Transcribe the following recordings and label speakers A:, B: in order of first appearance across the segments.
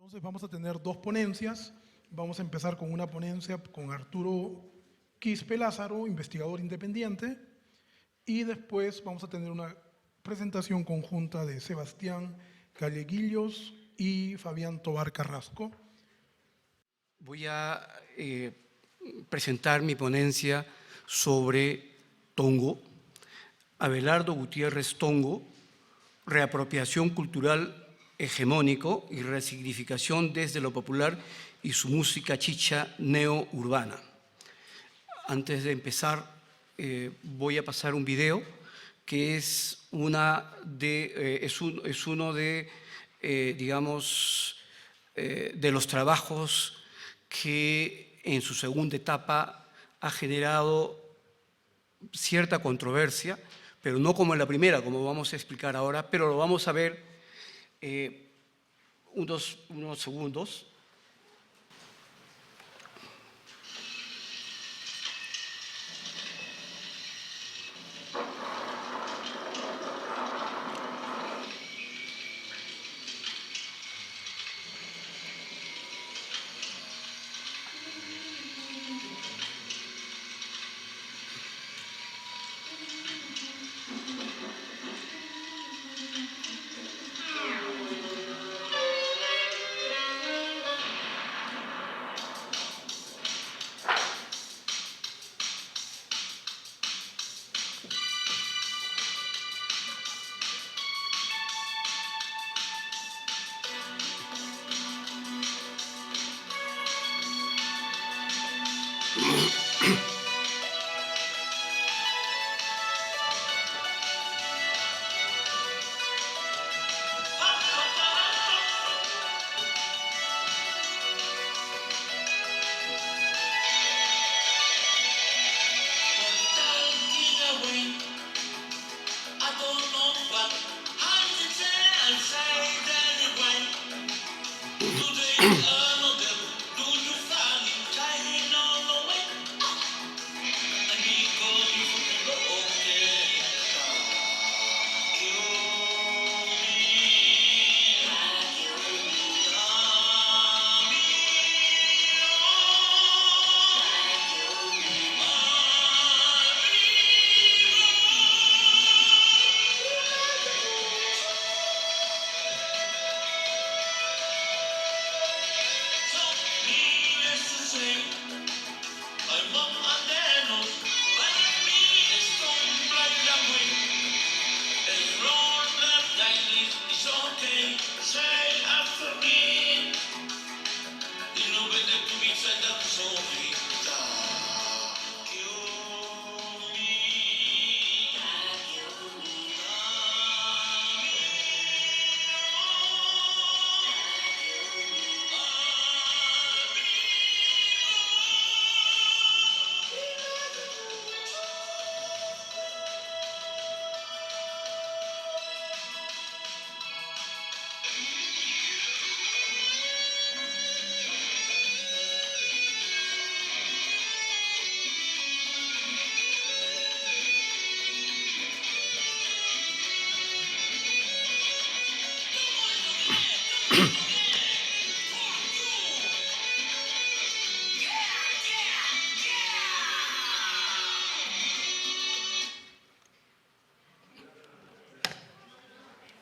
A: Entonces vamos a tener dos ponencias. Vamos a empezar con una ponencia con Arturo Quispe Lázaro, investigador independiente, y después vamos a tener una presentación conjunta de Sebastián Galleguillos y Fabián Tobar Carrasco.
B: Voy a presentar mi ponencia sobre Tongo, Abelardo Gutiérrez Tongo, reapropiación cultural hegemónico y resignificación desde lo popular y su música chicha neo-urbana. Antes de empezar, voy a pasar un video que es uno de los trabajos que en su segunda etapa ha generado cierta controversia, pero no como en la primera, como vamos a explicar ahora, pero lo vamos a ver unos segundos.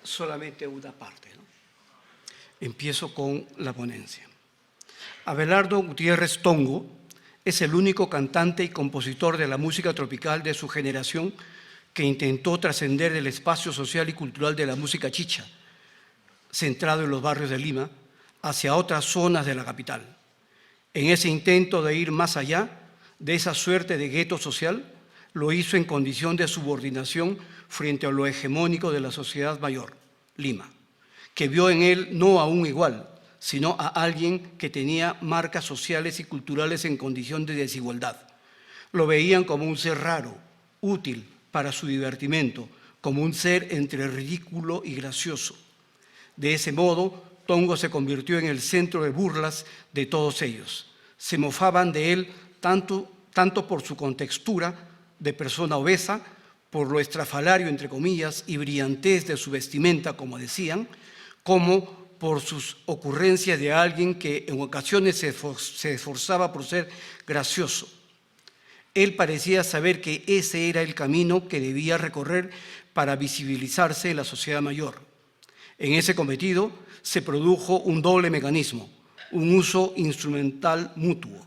B: Solamente una parte, ¿no? Empiezo con la ponencia. Abelardo Gutiérrez Tongo es el único cantante y compositor de la música tropical de su generación que intentó trascender del espacio social y cultural de la música chicha, centrado en los barrios de Lima, hacia otras zonas de la capital. En ese intento de ir más allá de esa suerte de gueto social, lo hizo en condición de subordinación frente a lo hegemónico de la sociedad mayor, Lima, que vio en él no a un igual, sino a alguien que tenía marcas sociales y culturales en condición de desigualdad. Lo veían como un ser raro, útil para su divertimento, como un ser entre ridículo y gracioso. De ese modo, Tongo se convirtió en el centro de burlas de todos ellos. Se mofaban de él tanto por su contextura de persona obesa, por lo estrafalario, entre comillas, y brillantez de su vestimenta, como decían, como por sus ocurrencias de alguien que en ocasiones se esforzaba por ser gracioso. Él parecía saber que ese era el camino que debía recorrer para visibilizarse en la sociedad mayor. En ese cometido se produjo un doble mecanismo, un uso instrumental mutuo.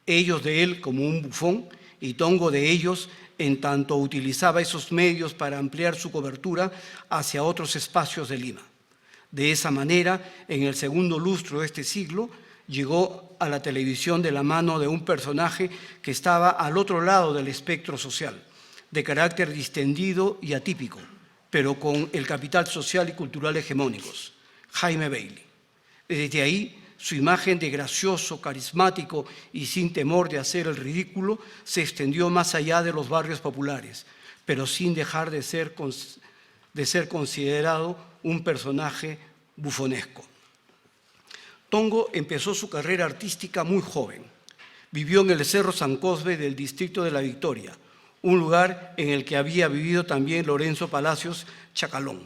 B: Ellos de él como un bufón y Tongo de ellos en tanto utilizaba esos medios para ampliar su cobertura hacia otros espacios de Lima. De esa manera, en el segundo lustro de este siglo, llegó a la televisión de la mano de un personaje que estaba al otro lado del espectro social, de carácter distendido y atípico, pero con el capital social y cultural hegemónicos, Jaime Bailey. Desde ahí, su imagen de gracioso, carismático y sin temor de hacer el ridículo se extendió más allá de los barrios populares, pero sin dejar de ser considerado un personaje bufonesco. Tongo empezó su carrera artística muy joven. Vivió en el Cerro San Cosme del distrito de La Victoria, un lugar en el que había vivido también Lorenzo Palacios Chacalón.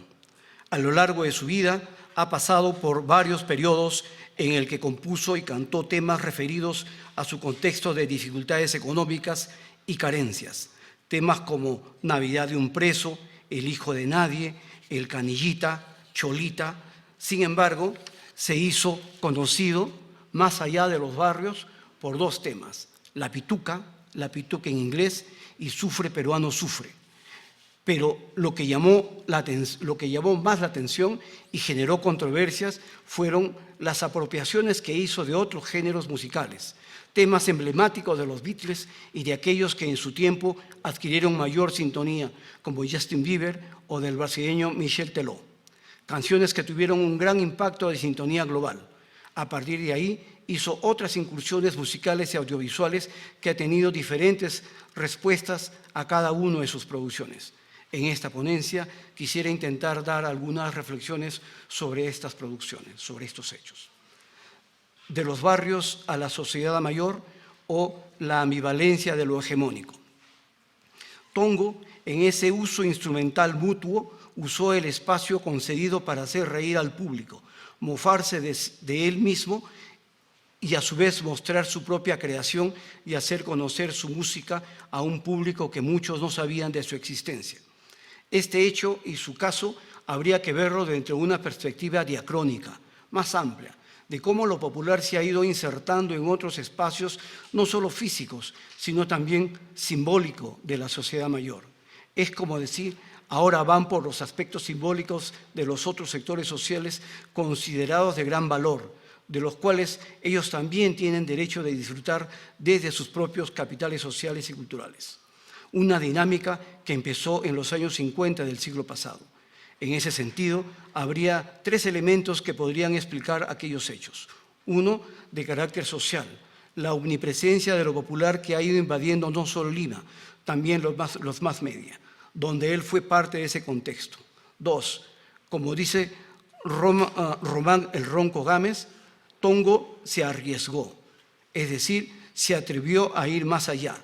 B: A lo largo de su vida ha pasado por varios periodos en el que compuso y cantó temas referidos a su contexto de dificultades económicas y carencias. Temas como Navidad de un preso, El hijo de nadie, El canillita, Cholita. Sin embargo, se hizo conocido más allá de los barrios por dos temas, La pituca en inglés y Sufre peruano sufre. Pero lo que llamó más la atención y generó controversias fueron las apropiaciones que hizo de otros géneros musicales, temas emblemáticos de los Beatles y de aquellos que en su tiempo adquirieron mayor sintonía, como Justin Bieber o del brasileño Michel Teló. Canciones que tuvieron un gran impacto de sintonía global. A partir de ahí hizo otras incursiones musicales y audiovisuales que ha tenido diferentes respuestas a cada una de sus producciones. En esta ponencia quisiera intentar dar algunas reflexiones sobre estas producciones, sobre estos hechos. De los barrios a la sociedad mayor o la ambivalencia de lo hegemónico. Tongo, en ese uso instrumental mutuo, usó el espacio concedido para hacer reír al público, mofarse de él mismo y a su vez mostrar su propia creación y hacer conocer su música a un público que muchos no sabían de su existencia. Este hecho y su caso habría que verlo dentro de una perspectiva diacrónica, más amplia, de cómo lo popular se ha ido insertando en otros espacios, no solo físicos, sino también simbólico de la sociedad mayor. Es como decir, ahora van por los aspectos simbólicos de los otros sectores sociales considerados de gran valor, de los cuales ellos también tienen derecho de disfrutar desde sus propios capitales sociales y culturales. Una dinámica que empezó en los años 50 del siglo pasado. En ese sentido, habría tres elementos que podrían explicar aquellos hechos. Uno, de carácter social, la omnipresencia de lo popular que ha ido invadiendo no solo Lima, también los más media, donde él fue parte de ese contexto. Dos, como dice Román el Ronco Gámez, Tongo se arriesgó, es decir, se atrevió a ir más allá,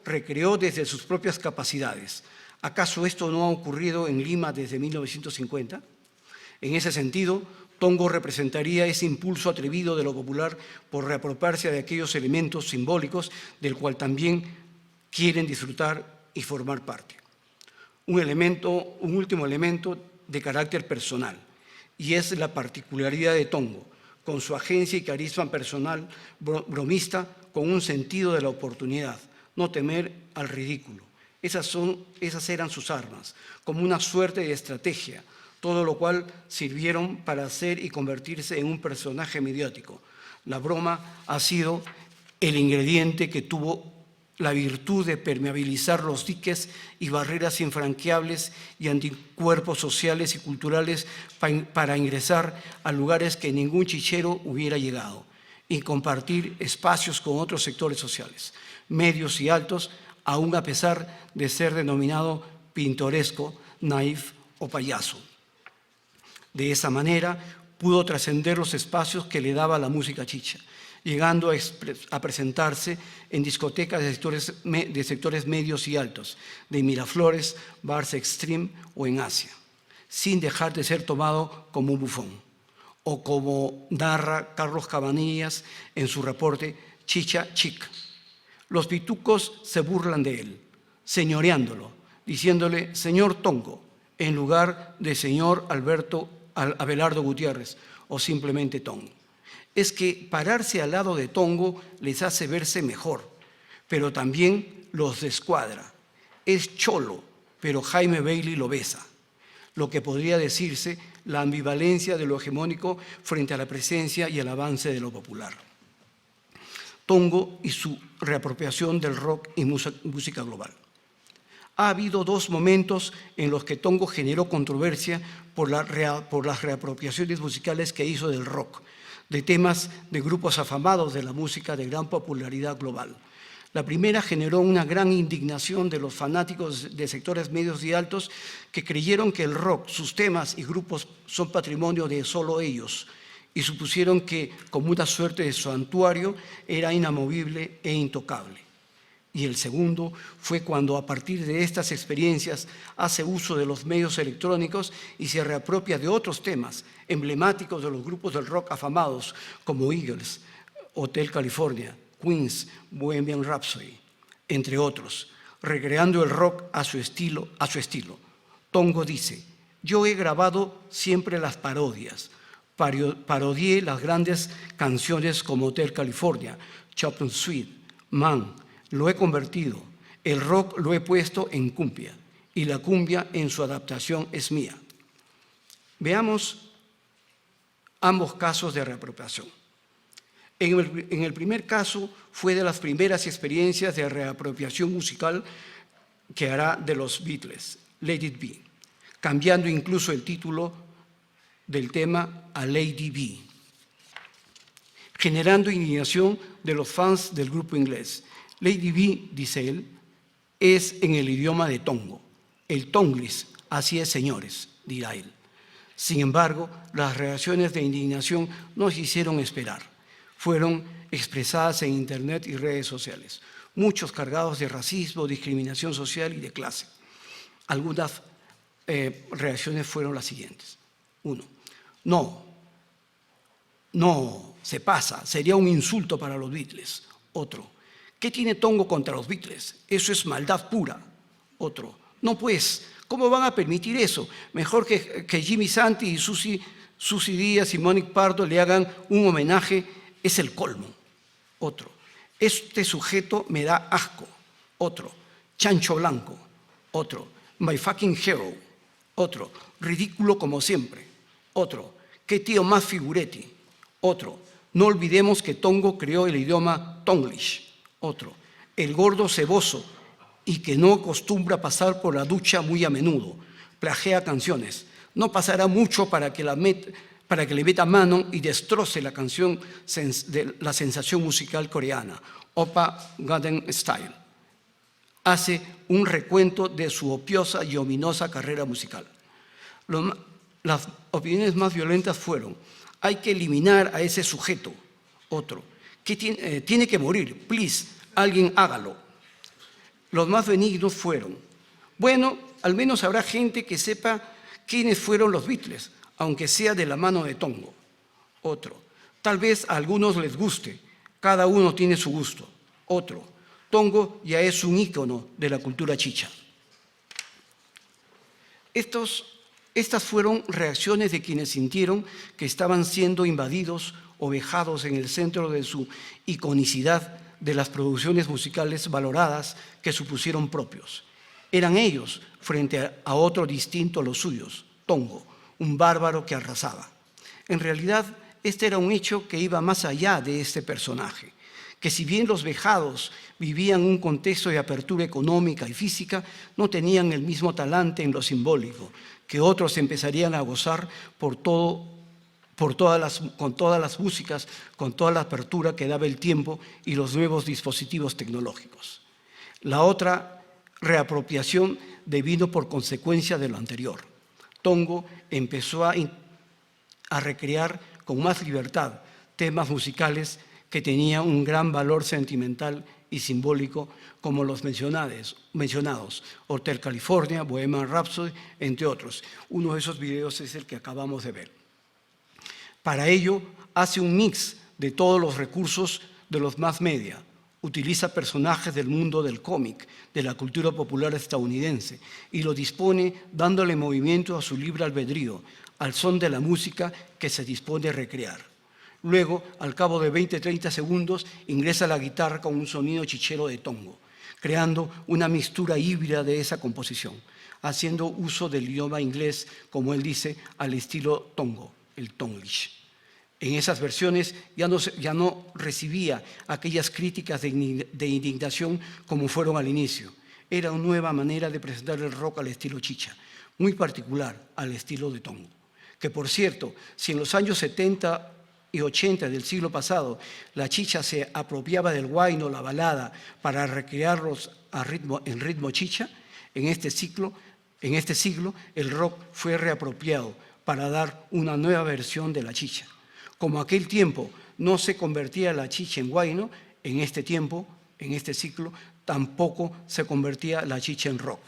B: recreó desde sus propias capacidades. ¿Acaso esto no ha ocurrido en Lima desde 1950? En ese sentido, Tongo representaría ese impulso atrevido de lo popular por reapropiarse de aquellos elementos simbólicos del cual también quieren disfrutar y formar parte. Un último elemento de carácter personal, y es la particularidad de Tongo, con su agencia y carisma personal bromista, con un sentido de la oportunidad, no temer al ridículo. Esas eran sus armas, como una suerte de estrategia, todo lo cual sirvieron para hacer y convertirse en un personaje mediático. La broma ha sido el ingrediente que tuvo la virtud de permeabilizar los diques y barreras infranqueables y anticuerpos sociales y culturales para ingresar a lugares que ningún chichero hubiera llegado y compartir espacios con otros sectores sociales, medios y altos, aún a pesar de ser denominado pintoresco, naif o payaso. De esa manera pudo trascender los espacios que le daba la música chicha, llegando a presentarse en discotecas de sectores medios y altos, de Miraflores, Bars Extreme o en Asia, sin dejar de ser tomado como un bufón. o como narra Carlos Cabanillas en su reporte Chicha Chic. Los pitucos se burlan de él, señoreándolo, diciéndole señor Tongo, en lugar de señor Abelardo Gutiérrez, o simplemente Tongo. Es que pararse al lado de Tongo les hace verse mejor, pero también los descuadra. Es cholo, pero Jaime Bailey lo besa. Lo que podría decirse la ambivalencia de lo hegemónico frente a la presencia y el avance de lo popular. Tongo y su reapropiación del rock y música global. Ha habido dos momentos en los que Tongo generó controversia por las reapropiaciones musicales que hizo del rock, de temas de grupos afamados de la música de gran popularidad global. La primera generó una gran indignación de los fanáticos de sectores medios y altos que creyeron que el rock, sus temas y grupos son patrimonio de solo ellos y supusieron que, como una suerte de santuario, era inamovible e intocable. Y el segundo fue cuando, a partir de estas experiencias, hace uso de los medios electrónicos y se reapropia de otros temas emblemáticos de los grupos del rock afamados, como Eagles, Hotel California, Queens, Bohemian Rhapsody, entre otros, recreando el rock a su estilo. Tongo dice, yo he grabado siempre las parodias, parodié las grandes canciones como Hotel California, Chopping Suite, Man, lo he convertido, el rock lo he puesto en cumbia y la cumbia en su adaptación es mía. Veamos ambos casos de reapropiación. En el primer caso fue de las primeras experiencias de reapropiación musical que hará de los Beatles, Let It Be, cambiando incluso el título del tema a Lady B, generando indignación de los fans del grupo inglés. Lady B, dice él, es en el idioma de Tongo, el Tonglish, así es señores, dirá él. Sin embargo, las reacciones de indignación no se hicieron esperar. Fueron expresadas en Internet y redes sociales, muchos cargados de racismo, discriminación social y de clase. Algunas reacciones fueron las siguientes. 1. No, se pasa, sería un insulto para los Beatles. Otro, ¿qué tiene Tongo contra los Beatles? Eso es maldad pura. Otro, no pues, ¿cómo van a permitir eso? Mejor que Jimmy Santi y Susi Díaz y Mónica Pardo le hagan un homenaje, es el colmo. Otro, este sujeto me da asco. Otro, chancho blanco. Otro, my fucking hero. Otro, ridículo como siempre. Otro, qué tío más figuretti. Otro, no olvidemos que Tongo creó el idioma Tonglish. Otro, el gordo ceboso y que no acostumbra pasar por la ducha muy a menudo. Plagia canciones. No pasará mucho para que le meta mano y destroce la canción de la sensación musical coreana, Oppa Gangnam Style. Hace un recuento de su opiosa y ominosa carrera musical. Las opiniones más violentas fueron, hay que eliminar a ese sujeto. Otro, que tiene que morir, please, alguien hágalo. Los más benignos fueron, bueno, al menos habrá gente que sepa quiénes fueron los Beatles, aunque sea de la mano de Tongo. Otro, tal vez a algunos les guste, cada uno tiene su gusto. Otro, Tongo ya es un ícono de la cultura chicha. Estas fueron reacciones de quienes sintieron que estaban siendo invadidos o vejados en el centro de su iconicidad de las producciones musicales valoradas que supusieron propios. Eran ellos frente a otro distinto a los suyos, Tongo, un bárbaro que arrasaba. En realidad, este era un hecho que iba más allá de este personaje, que si bien los vejados vivían un contexto de apertura económica y física, no tenían el mismo talante en lo simbólico, que otros empezarían a gozar con todas las músicas, con toda la apertura que daba el tiempo y los nuevos dispositivos tecnológicos. La otra reapropiación devino por consecuencia de lo anterior. Tongo empezó a recrear con más libertad temas musicales que tenían un gran valor sentimental y simbólico, como los mencionados, Hotel California, Bohemian Rhapsody, entre otros. Uno de esos videos es el que acabamos de ver. Para ello, hace un mix de todos los recursos de los mass media. Utiliza personajes del mundo del cómic, de la cultura popular estadounidense, y lo dispone dándole movimiento a su libre albedrío, al son de la música que se dispone a recrear. Luego, al cabo de 20-30 segundos, ingresa la guitarra con un sonido chichero de tongo, creando una mixtura híbrida de esa composición, haciendo uso del idioma inglés, como él dice, al estilo tongo, el tonglish. En esas versiones ya no recibía aquellas críticas de indignación como fueron al inicio. Era una nueva manera de presentar el rock al estilo chicha, muy particular al estilo de tongo. Que por cierto, si en los años 70 y 80 del siglo pasado la chicha se apropiaba del huayno, la balada, para recrearlos en ritmo chicha, en este siglo el rock fue reapropiado para dar una nueva versión de la chicha. Como aquel tiempo no se convertía la chicha en huayno, en este ciclo, tampoco se convertía la chicha en rock,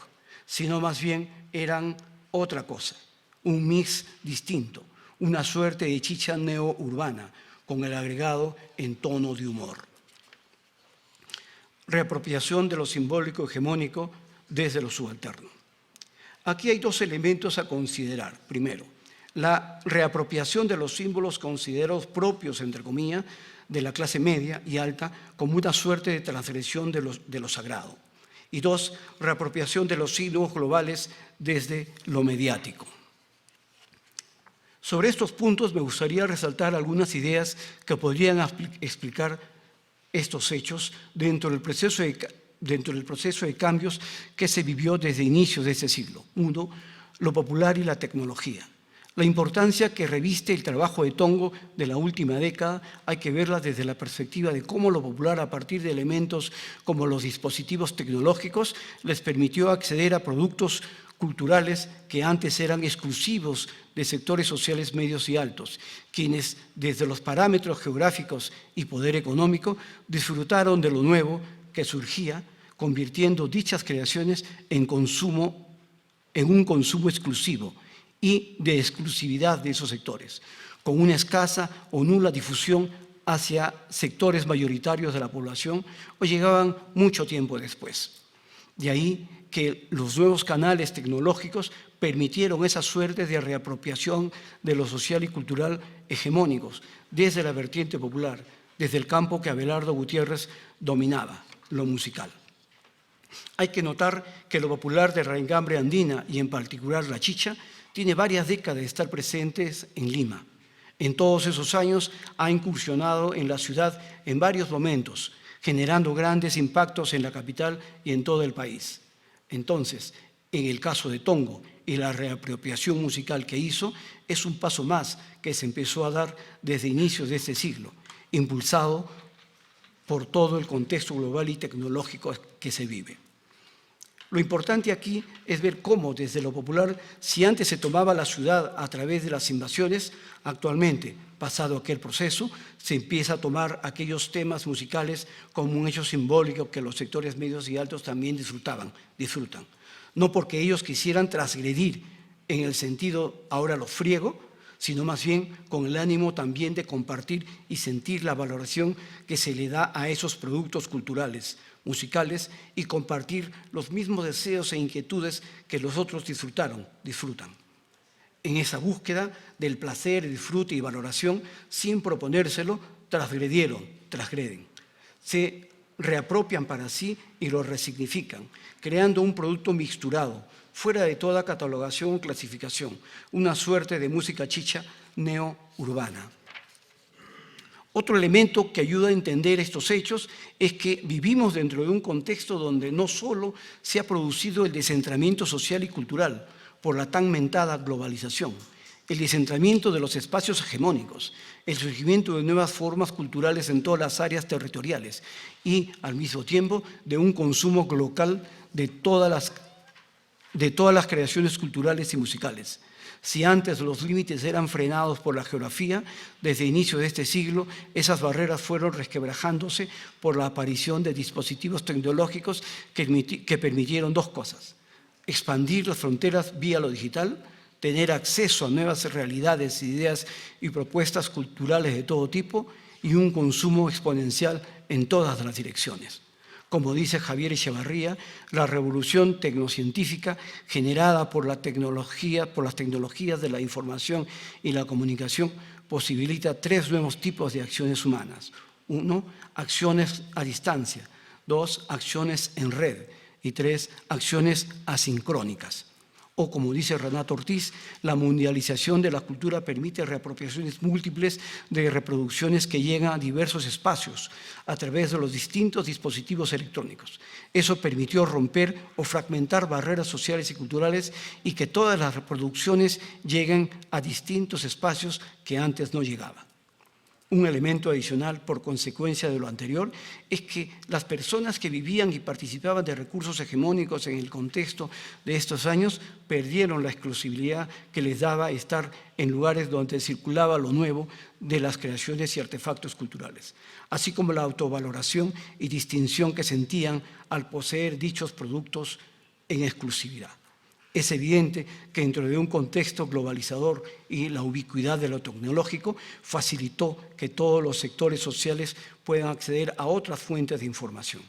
B: sino más bien eran otra cosa, un mix distinto, una suerte de chicha neo-urbana, con el agregado en tono de humor. Reapropiación de lo simbólico hegemónico desde lo subalterno. Aquí hay dos elementos a considerar. Primero, la reapropiación de los símbolos considerados propios, entre comillas, de la clase media y alta como una suerte de transgresión de lo sagrado. Y dos, reapropiación de los signos globales desde lo mediático. Sobre estos puntos me gustaría resaltar algunas ideas que podrían explicar estos hechos dentro del proceso de cambios que se vivió desde inicios de este siglo. Uno, lo popular y la tecnología. La importancia que reviste el trabajo de Tongo de la última década hay que verla desde la perspectiva de cómo lo popular, a partir de elementos como los dispositivos tecnológicos, les permitió acceder a productos culturales que antes eran exclusivos de sectores sociales medios y altos, quienes desde los parámetros geográficos y poder económico disfrutaron de lo nuevo que surgía, convirtiendo dichas creaciones en un consumo exclusivo y de exclusividad de esos sectores, con una escasa o nula difusión hacia sectores mayoritarios de la población o llegaban mucho tiempo después. De ahí que los nuevos canales tecnológicos permitieron esa suerte de reapropiación de lo social y cultural hegemónicos desde la vertiente popular, desde el campo que Abelardo Gutiérrez dominaba, lo musical. Hay que notar que lo popular de raigambre andina y en particular la chicha tiene varias décadas de estar presentes en Lima. En todos esos años ha incursionado en la ciudad en varios momentos, generando grandes impactos en la capital y en todo el país. Entonces, en el caso de Tongo y la reapropiación musical que hizo, es un paso más que se empezó a dar desde inicios de este siglo, impulsado por todo el contexto global y tecnológico que se vive. Lo importante aquí es ver cómo desde lo popular, si antes se tomaba la ciudad a través de las invasiones, actualmente, pasado aquel proceso, se empieza a tomar aquellos temas musicales como un hecho simbólico que los sectores medios y altos también disfrutan. No porque ellos quisieran transgredir en el sentido ahora lo friego, sino más bien con el ánimo también de compartir y sentir la valoración que se le da a esos productos culturales, musicales, y compartir los mismos deseos e inquietudes que los otros disfrutan. En esa búsqueda del placer, disfrute y valoración, sin proponérselo, transgreden. Se reapropian para sí y lo resignifican, creando un producto mixturado, fuera de toda catalogación o clasificación, una suerte de música chicha neo-urbana. Otro elemento que ayuda a entender estos hechos es que vivimos dentro de un contexto donde no solo se ha producido el descentramiento social y cultural por la tan mentada globalización, el descentramiento de los espacios hegemónicos, el surgimiento de nuevas formas culturales en todas las áreas territoriales y, al mismo tiempo, de un consumo local de todas las creaciones culturales y musicales. Si antes los límites eran frenados por la geografía, desde inicio de este siglo, esas barreras fueron resquebrajándose por la aparición de dispositivos tecnológicos que permitieron dos cosas: expandir las fronteras vía lo digital, tener acceso a nuevas realidades, ideas y propuestas culturales de todo tipo y un consumo exponencial en todas las direcciones. Como dice Javier Echevarría, la revolución tecnocientífica generada por las tecnologías de la información y la comunicación posibilita 3 nuevos tipos de acciones humanas. 1, acciones a distancia. 2, acciones en red. Y 3, acciones asincrónicas. O como dice Renato Ortiz, la mundialización de la cultura permite reapropiaciones múltiples de reproducciones que llegan a diversos espacios a través de los distintos dispositivos electrónicos. Eso permitió romper o fragmentar barreras sociales y culturales y que todas las reproducciones lleguen a distintos espacios que antes no llegaban. Un elemento adicional por consecuencia de lo anterior es que las personas que vivían y participaban de recursos hegemónicos en el contexto de estos años perdieron la exclusividad que les daba estar en lugares donde circulaba lo nuevo de las creaciones y artefactos culturales, así como la autovaloración y distinción que sentían al poseer dichos productos en exclusividad. Es evidente que dentro de un contexto globalizador y la ubicuidad de lo tecnológico facilitó que todos los sectores sociales puedan acceder a otras fuentes de información.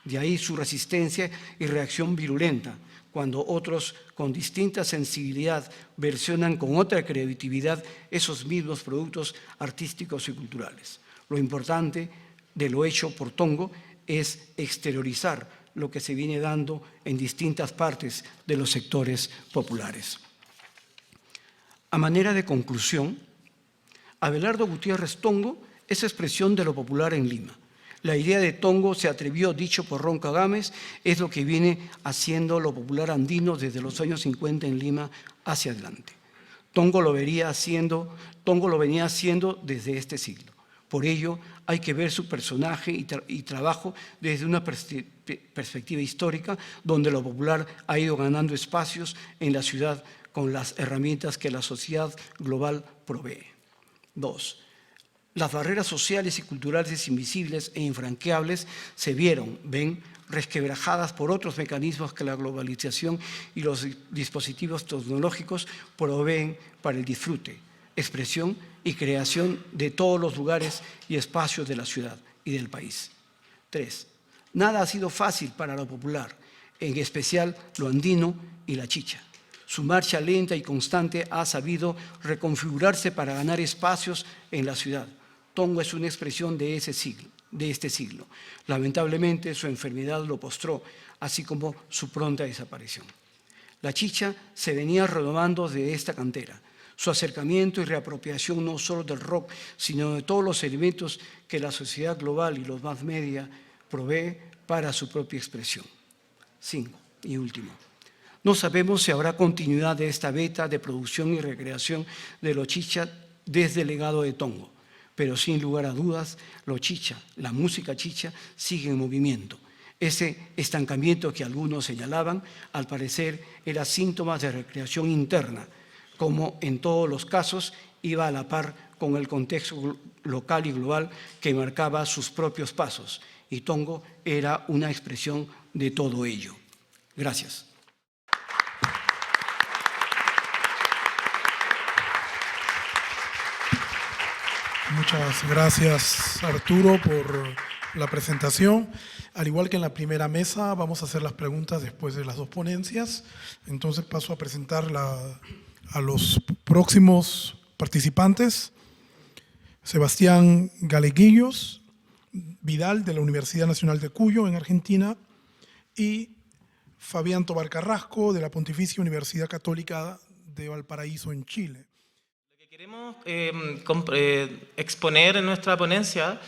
B: De ahí su resistencia y reacción virulenta cuando otros con distinta sensibilidad versionan con otra creatividad esos mismos productos artísticos y culturales. Lo importante de lo hecho por Tongo es exteriorizar lo que se viene dando en distintas partes de los sectores populares. A manera de conclusión, Abelardo Gutiérrez Tongo es expresión de lo popular en Lima. La idea de Tongo, se atrevió, dicho por Ronca Gámez, es lo que viene haciendo lo popular andino desde los años 50 en Lima hacia adelante. Tongo lo venía haciendo desde este siglo. Por ello, hay que ver su personaje y trabajo desde una perspectiva histórica, donde lo popular ha ido ganando espacios en la ciudad con las herramientas que la sociedad global provee. 2. Las barreras sociales y culturales invisibles e infranqueables se ven resquebrajadas por otros mecanismos que la globalización y los dispositivos tecnológicos proveen para el disfrute, expresión y creación de todos los lugares y espacios de la ciudad y del país. 3. Nada ha sido fácil para lo popular, en especial lo andino y la chicha. Su marcha lenta y constante ha sabido reconfigurarse para ganar espacios en la ciudad. Tongo es una expresión de este siglo. Lamentablemente, su enfermedad lo postró, así como su pronta desaparición. La chicha se venía renovando de esta cantera. Su acercamiento y reapropiación no solo del rock, sino de todos los elementos que la sociedad global y los mass media provee para su propia expresión. 5. Y último. No sabemos si habrá continuidad de esta veta de producción y recreación de lo chicha desde el legado de Tongo, pero sin lugar a dudas, lo chicha, la música chicha, sigue en movimiento. Ese estancamiento que algunos señalaban, al parecer, era síntoma de recreación interna, como en todos los casos iba a la par con el contexto local y global que marcaba sus propios pasos, y Tongo era una expresión de todo ello. Gracias.
A: Muchas gracias, Arturo, por la presentación. Al igual que en la primera mesa, vamos a hacer las preguntas después de las 2 ponencias. Entonces paso a presentar a los próximos participantes. Sebastián Galeguillos Vidal, de la Universidad Nacional de Cuyo, en Argentina, y Fabián Tobar Carrasco, de la Pontificia Universidad Católica de Valparaíso, en Chile.
C: Lo que queremos exponer en nuestra ponencia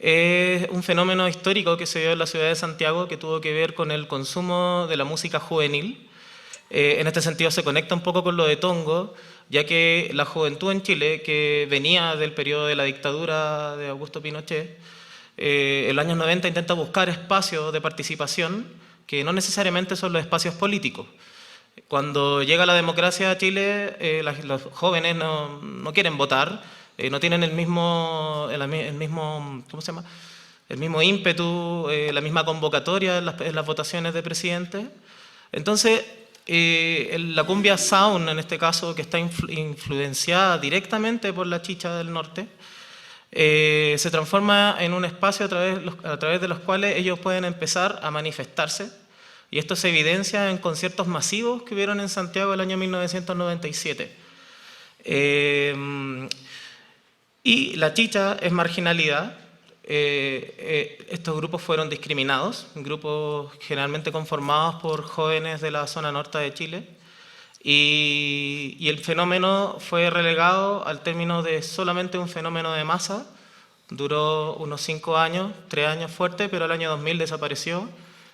C: es un fenómeno histórico que se dio en la ciudad de Santiago, que tuvo que ver con el consumo de la música juvenil. En este sentido se conecta un poco con lo de Tongo, ya que la juventud en Chile, que venía del periodo de la dictadura de Augusto Pinochet, en los años 90 intenta buscar espacios de participación que no necesariamente son los espacios políticos. Cuando llega la democracia a Chile, los jóvenes no quieren votar, no tienen el mismo ¿cómo se llama? El mismo ímpetu, la misma convocatoria en las votaciones de presidente. Entonces, la cumbia sound, en este caso, que está influenciada directamente por la chicha del norte, se transforma en un espacio a través de los cuales ellos pueden empezar a manifestarse, y esto se evidencia en conciertos masivos que hubieron en Santiago el año 1997. Y la chicha es marginalidad. Estos grupos fueron discriminados, grupos generalmente conformados por jóvenes de la zona norte de Chile, y el fenómeno fue relegado al término de solamente un fenómeno de masa. Duró unos 5 años, 3 años fuerte, pero el año 2000 desapareció.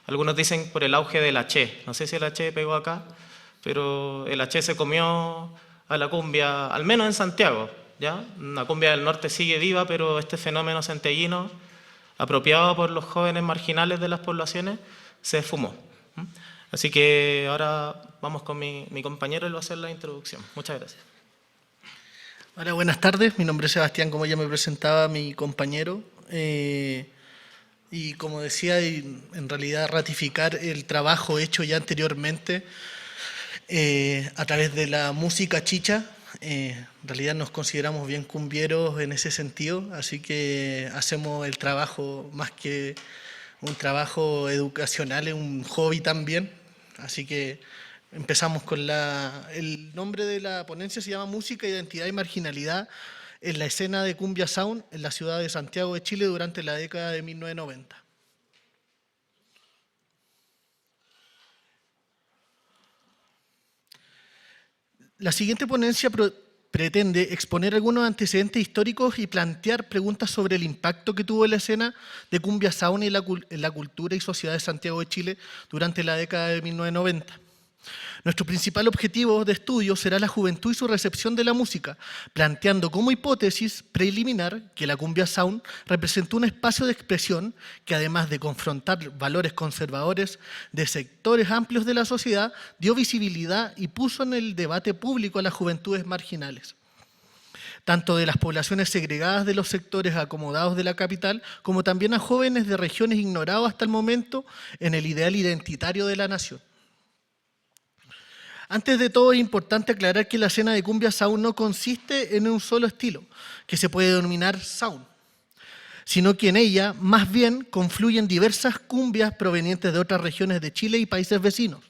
C: Algunos dicen por el auge del H. No sé si el H pegó acá, pero el H se comió a la cumbia, al menos en Santiago, ¿ya? La cumbia del norte sigue viva, pero este fenómeno santiaguino, apropiado por los jóvenes marginales de las poblaciones, se esfumó. Así que ahora vamos con mi compañero, él va a hacer la introducción. Muchas gracias.
D: Hola, buenas tardes. Mi nombre es Sebastián, como ya me presentaba mi compañero. Y como decía, en realidad ratificar el trabajo hecho ya anteriormente a través de la música chicha. En realidad nos consideramos bien cumbieros en ese sentido, así que hacemos el trabajo más que un trabajo educacional, es un hobby también. Así que empezamos con el nombre de la ponencia se llama Música, Identidad y Marginalidad en la escena de cumbia sound en la ciudad de Santiago de Chile durante la década de 1990. La siguiente ponencia pretende exponer algunos antecedentes históricos y plantear preguntas sobre el impacto que tuvo la escena de cumbia sound en la cultura y sociedad de Santiago de Chile durante la década de 1990. Nuestro principal objetivo de estudio será la juventud y su recepción de la música, planteando como hipótesis preliminar que la cumbia sound representó un espacio de expresión que, además de confrontar valores conservadores de sectores amplios de la sociedad, dio visibilidad y puso en el debate público a las juventudes marginales, tanto de las poblaciones segregadas de los sectores acomodados de la capital, como también a jóvenes de regiones ignorados hasta el momento en el ideal identitario de la nación. Antes de todo, es importante aclarar que la escena de cumbia sound no consiste en un solo estilo, que se puede denominar sound, sino que en ella más bien confluyen diversas cumbias provenientes de otras regiones de Chile y países vecinos.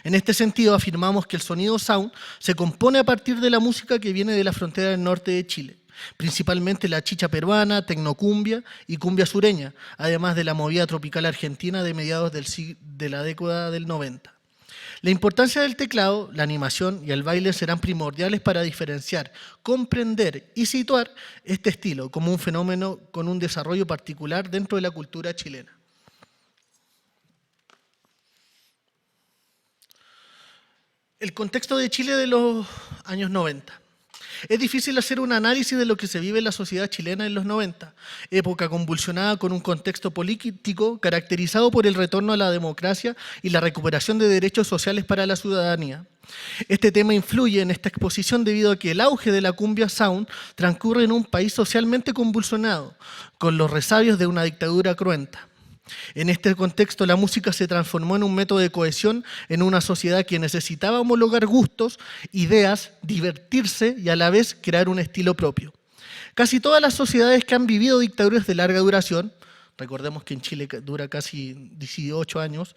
D: En este sentido, afirmamos que el sonido sound se compone a partir de la música que viene de la frontera del norte de Chile, principalmente la chicha peruana, tecnocumbia y cumbia sureña, además de la movida tropical argentina de mediados de la década del 90. La importancia del teclado, la animación y el baile serán primordiales para diferenciar, comprender y situar este estilo como un fenómeno con un desarrollo particular dentro de la cultura chilena. El contexto de Chile de los años 90. Es difícil hacer un análisis de lo que se vive en la sociedad chilena en los 90, época convulsionada con un contexto político caracterizado por el retorno a la democracia y la recuperación de derechos sociales para la ciudadanía. Este tema influye en esta exposición debido a que el auge de la cumbia sound transcurre en un país socialmente convulsionado, con los resabios de una dictadura cruenta. En este contexto, la música se transformó en un método de cohesión en una sociedad que necesitaba homologar gustos, ideas, divertirse y a la vez crear un estilo propio. Casi todas las sociedades que han vivido dictaduras de larga duración, recordemos que en Chile dura casi 18 años,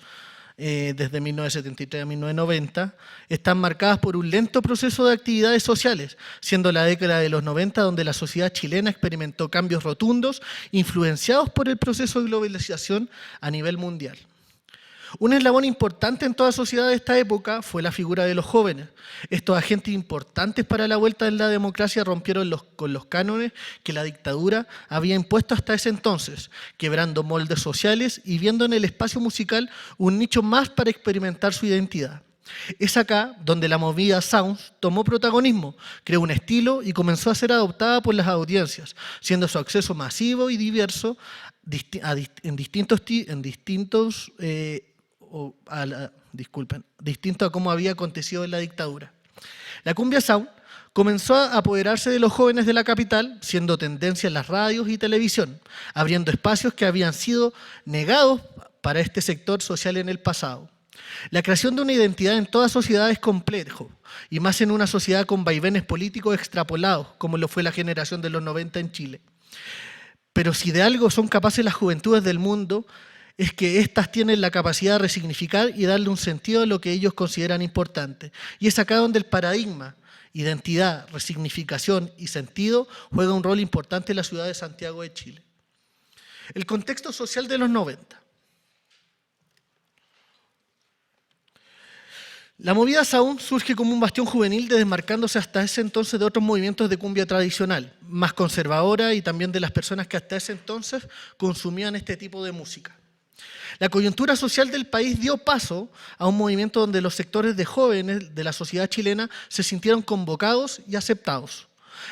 D: desde 1973 a 1990, están marcadas por un lento proceso de actividades sociales, siendo la década de los 90 donde la sociedad chilena experimentó cambios rotundos influenciados por el proceso de globalización a nivel mundial. Un eslabón importante en toda sociedad de esta época fue la figura de los jóvenes. Estos agentes importantes para la vuelta de la democracia rompieron con los cánones que la dictadura había impuesto hasta ese entonces, quebrando moldes sociales y viendo en el espacio musical un nicho más para experimentar su identidad. Es acá donde la movida Sounds tomó protagonismo, creó un estilo y comenzó a ser adoptada por las audiencias, siendo su acceso masivo y diverso distinto a cómo había acontecido en la dictadura. La cumbia sound comenzó a apoderarse de los jóvenes de la capital, siendo tendencia en las radios y televisión, abriendo espacios que habían sido negados para este sector social en el pasado. La creación de una identidad en toda sociedad es complejo, y más en una sociedad con vaivenes políticos extrapolados, como lo fue la generación de los 90 en Chile. Pero si de algo son capaces las juventudes del mundo, es que éstas tienen la capacidad de resignificar y darle un sentido a lo que ellos consideran importante. Y es acá donde el paradigma, identidad, resignificación y sentido juega un rol importante en la ciudad de Santiago de Chile. El contexto social de los 90. La movida Sound surge como un bastión juvenil, desmarcándose hasta ese entonces de otros movimientos de cumbia tradicional, más conservadora, y también de las personas que hasta ese entonces consumían este tipo de música. La coyuntura social del país dio paso a un movimiento donde los sectores de jóvenes de la sociedad chilena se sintieron convocados y aceptados.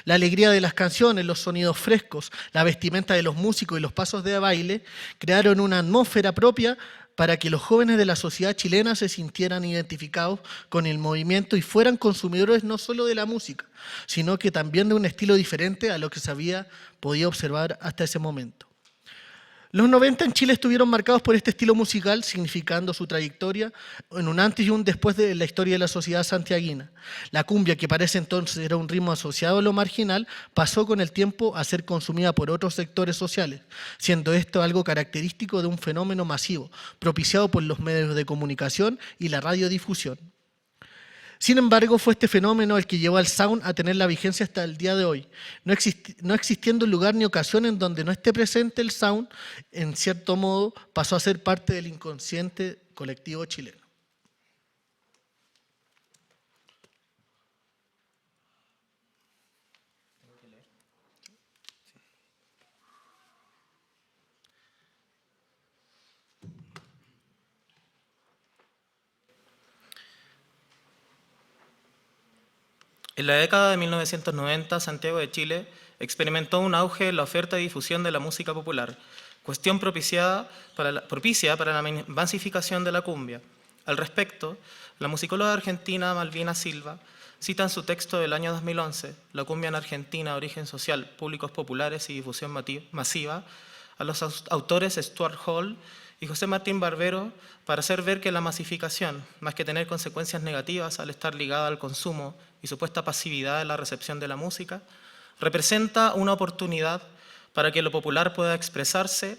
D: La alegría de las canciones, los sonidos frescos, la vestimenta de los músicos y los pasos de baile crearon una atmósfera propia para que los jóvenes de la sociedad chilena se sintieran identificados con el movimiento y fueran consumidores no solo de la música, sino que también de un estilo diferente a lo que se había podido observar hasta ese momento. Los 90 en Chile estuvieron marcados por este estilo musical, significando su trayectoria en un antes y un después de la historia de la sociedad santiaguina. La cumbia, que para ese entonces era un ritmo asociado a lo marginal, pasó con el tiempo a ser consumida por otros sectores sociales, siendo esto algo característico de un fenómeno masivo, propiciado por los medios de comunicación y la radiodifusión. Sin embargo, fue este fenómeno el que llevó al sound a tener la vigencia hasta el día de hoy, no existiendo lugar ni ocasión en donde no esté presente el sound. En cierto modo pasó a ser parte del inconsciente colectivo chileno.
C: En la década de 1990, Santiago de Chile experimentó un auge en la oferta y difusión de la música popular, cuestión propicia para la masificación de la cumbia. Al respecto, la musicóloga argentina Malvina Silva cita en su texto del año 2011, La cumbia en Argentina, origen social, públicos populares y difusión masiva, a los autores Stuart Hall y José Martín Barbero para hacer ver que la masificación, más que tener consecuencias negativas al estar ligada al consumo y supuesta pasividad en la recepción de la música, representa una oportunidad para que lo popular pueda expresarse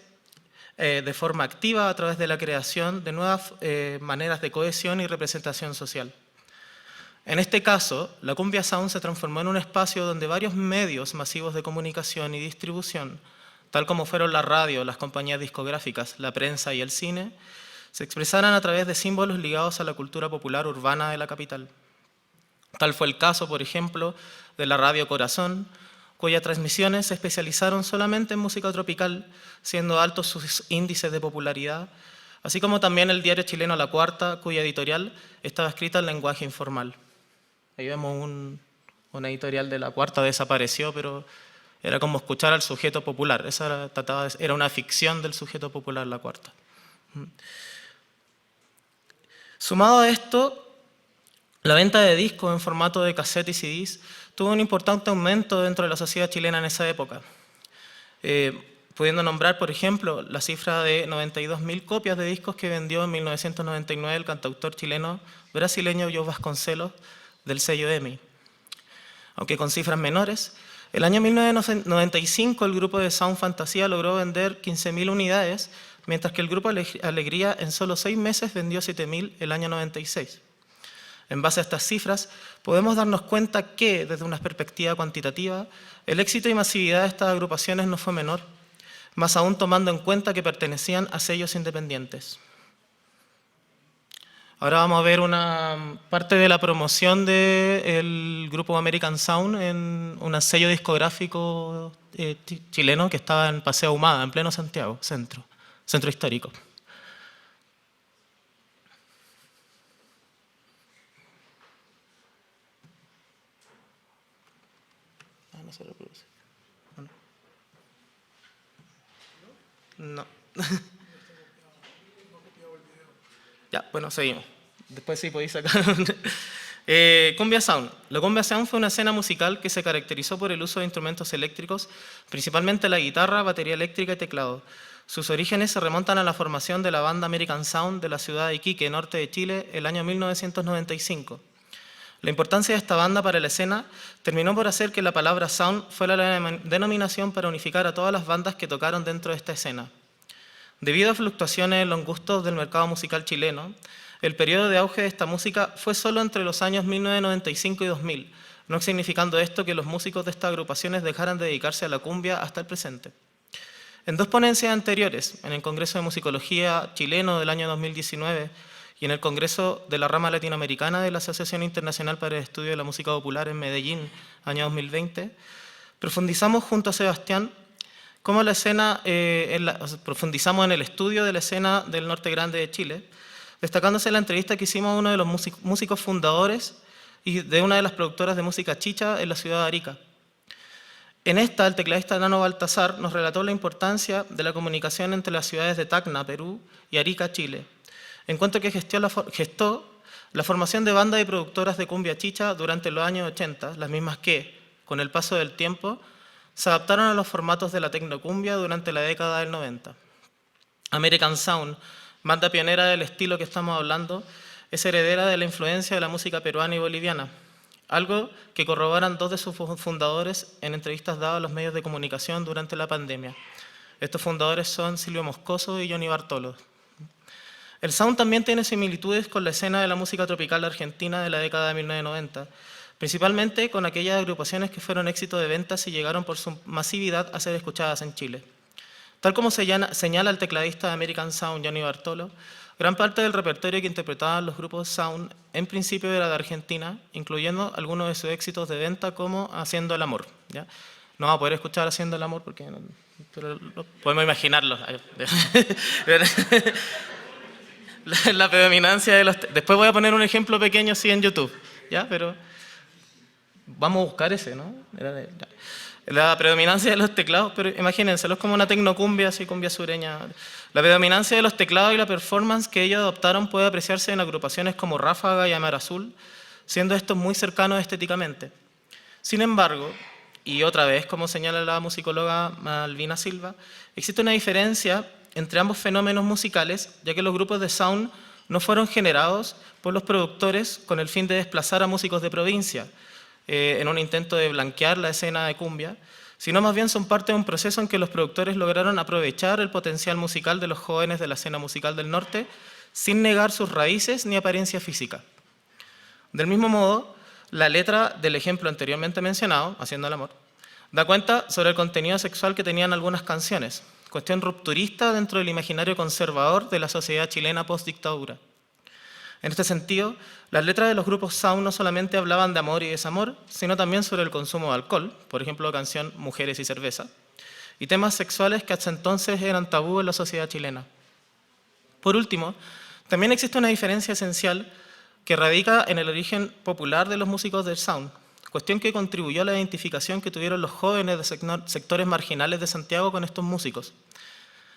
C: de forma activa a través de la creación de nuevas maneras de cohesión y representación social. En este caso, la Cumbia Sound se transformó en un espacio donde varios medios masivos de comunicación y distribución, tal como fueron la radio, las compañías discográficas, la prensa y el cine, se expresaran a través de símbolos ligados a la cultura popular urbana de la capital. Tal fue el caso, por ejemplo, de la Radio Corazón, cuyas transmisiones se especializaron solamente en música tropical, siendo altos sus índices de popularidad, así como también el diario chileno La Cuarta, cuya editorial estaba escrita en lenguaje informal. Ahí vemos una editorial de La Cuarta, desapareció, pero era como escuchar al sujeto popular. Esa era una ficción del sujeto popular, La Cuarta. Sumado a esto, la venta de discos en formato de cassette y CDs tuvo un importante aumento dentro de la sociedad chilena en esa época, pudiendo nombrar, por ejemplo, la cifra de 92.000 copias de discos que vendió en 1999 el cantautor chileno brasileño Joe Vasconcelos del sello EMI. Aunque con cifras menores, el año 1995 el grupo de Sound Fantasía logró vender 15.000 unidades, mientras que el grupo Alegría en solo 6 meses vendió 7.000 el año 96. En base a estas cifras, podemos darnos cuenta que, desde una perspectiva cuantitativa, el éxito y masividad de estas agrupaciones no fue menor, más aún tomando en cuenta que pertenecían a sellos independientes. Ahora vamos a ver una parte de la promoción del grupo American Sound en un sello discográfico chileno que estaba en Paseo Ahumada, en pleno Santiago, centro histórico. No se reproduce. No. Ya, bueno, seguimos. Después sí podéis sacar. Cumbia Sound. La Cumbia Sound fue una escena musical que se caracterizó por el uso de instrumentos eléctricos, principalmente la guitarra, batería eléctrica y teclado. Sus orígenes se remontan a la formación de la banda American Sound de la ciudad de Iquique, norte de Chile, el año 1995. La importancia de esta banda para la escena terminó por hacer que la palabra sound fuera la denominación para unificar a todas las bandas que tocaron dentro de esta escena. Debido a fluctuaciones en los gustos del mercado musical chileno, el periodo de auge de esta música fue solo entre los años 1995 y 2000, no significando esto que los músicos de estas agrupaciones dejaran de dedicarse a la cumbia hasta el presente. En dos ponencias anteriores, en el Congreso de Musicología chileno del año 2019 y en el Congreso de la rama latinoamericana de la Asociación Internacional para el Estudio de la Música Popular en Medellín, año 2020, profundizamos junto a Sebastián cómo la escena, profundizamos en el estudio de la escena del Norte Grande de Chile, destacándose la entrevista que hicimos a uno de los músicos fundadores y de una de las productoras de música chicha en la ciudad de Arica. En esta, el tecladista Nano Baltasar nos relató la importancia de la comunicación entre las ciudades de Tacna, Perú, y Arica, Chile, en cuanto que gestó la formación de bandas y productoras de cumbia chicha durante los años 80, las mismas que, con el paso del tiempo, se adaptaron a los formatos de la tecnocumbia durante la década del 90. American Sound, banda pionera del estilo que estamos hablando, es heredera de la influencia de la música peruana y boliviana, algo que corroboran dos de sus fundadores en entrevistas dadas a los medios de comunicación durante la pandemia. Estos fundadores son Silvio Moscoso y Johnny Bartolo. El sound también tiene similitudes con la escena de la música tropical argentina de la década de 1990, principalmente con aquellas agrupaciones que fueron éxito de ventas y llegaron por su masividad a ser escuchadas en Chile. Tal como señala el tecladista de American Sound, Johnny Bartolo, gran parte del repertorio que interpretaban los grupos sound en principio era de Argentina, incluyendo algunos de sus éxitos de venta como Haciendo el Amor. ¿Ya? No vamos a poder escuchar Haciendo el Amor porque pero podemos imaginarlo. La predominancia de los... Después voy a poner un ejemplo pequeño así en YouTube, ¿ya? Pero vamos a buscar ese, ¿no? La predominancia de los teclados, pero imagínenselo, es como una tecnocumbia, así cumbia sureña. La predominancia de los teclados y la performance que ellos adoptaron puede apreciarse en agrupaciones como Ráfaga y Amar Azul, siendo estos muy cercanos estéticamente. Sin embargo, y otra vez, como señala la musicóloga Malvina Silva, existe una diferencia entre ambos fenómenos musicales, ya que los grupos de sound no fueron generados por los productores con el fin de desplazar a músicos de provincia, en un intento de blanquear la escena de cumbia, sino más bien son parte de un proceso en que los productores lograron aprovechar el potencial musical de los jóvenes de la escena musical del norte, sin negar sus raíces ni apariencia física. Del mismo modo, la letra del ejemplo anteriormente mencionado, Haciendo el Amor, da cuenta sobre el contenido sexual que tenían algunas canciones, cuestión rupturista dentro del imaginario conservador de la sociedad chilena post-dictadura. En este sentido, las letras de los grupos sound no solamente hablaban de amor y desamor, sino también sobre el consumo de alcohol, por ejemplo, la canción Mujeres y Cerveza, y temas sexuales que hasta entonces eran tabú en la sociedad chilena. Por último, también existe una diferencia esencial que radica en el origen popular de los músicos del sound, cuestión que contribuyó a la identificación que tuvieron los jóvenes de sectores marginales de Santiago con estos músicos.